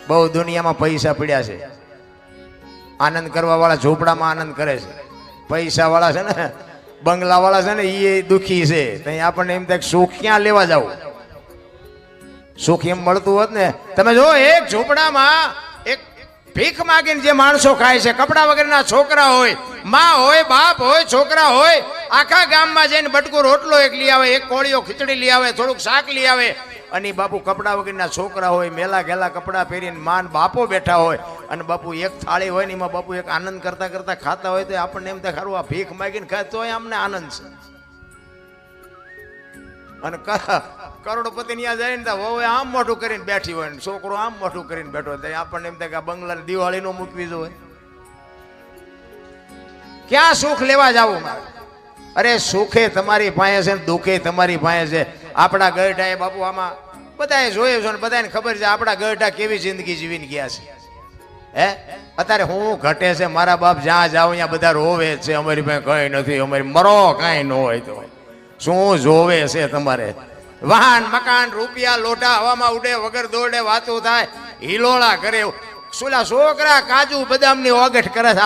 બહુ દુનિયામાં પૈસા પડ્યા છે, આનંદ કરવા વાળા ઝૂંપડામાં આનંદ કરે છે, પૈસા વાળા છે ને બંગલા વાળા છે ને એ દુખી છે. ત્યાં આપણને એમ થાય સુખ ક્યાં લેવા જાવ, સુખ એમ મળતું હોત ને. તમે જો એક ઝૂંપડામાં એક ભીખ માગીને જે માણસો ખાય છે, કપડા વગરના છોકરા હોય, માં હોય, બાપ હોય, છોકરા હોય, આખા ગામમાં જઈને બટકું રોટલો એક લઈ આવે, એક કોળીઓ ખીચડી લઈ આવે, થોડુંક શાક લઈ આવે, અને બાપુ કપડા વગરના છોકરા હોય, મેલા ગેલા કપડા પહેરીને માન બાપો બેઠા હોય, અને બાપુ એક થાળી હોય ને એમાં બાપુ એક આનંદ કરતા કરતા ખાતા હોય તો આપણને એમ થાય ખરું આ ભીખ માગીને ખાય તોય અમને આનંદ છે. અને કરોડપતિ ત્યાં જાય ને હવે આમ મોઢું કરીને બેઠી હોય ને છોકરો આમ મોઢું કરીને બેઠો હોય, આપણને એમ થાય કે આ બંગલા દિવાળી નો મૂકવી જોઈએ. ક્યાં સુખ લેવા જવું મારે? અરે સુખે તમારી પાસે છે ને દુઃખે તમારી પાસે છે. આપણા ગઢા બાપુ આમાં બધાએ જોયું છે ને બધાને ખબર છે આપણા ગઢા કેવી જિંદગી જીવીને ગયા છે. હે અત્યારે હું ઘટે છે, મારા બાપ જ્યાં જાવ ત્યાં બધા રોવે છે, અમારી પાસે કઈ નથી, અમારી મરો કાંઈ ન હોય તો શું જોવે છે તમારે? વાહન મકાન રૂપિયા લોટા હવામાં ઉડે, વગર દોડે વાતું થાય, હિલોળા કરે, સુલા છોકરા કાજુ બદામની ઓગઠ કરે છે.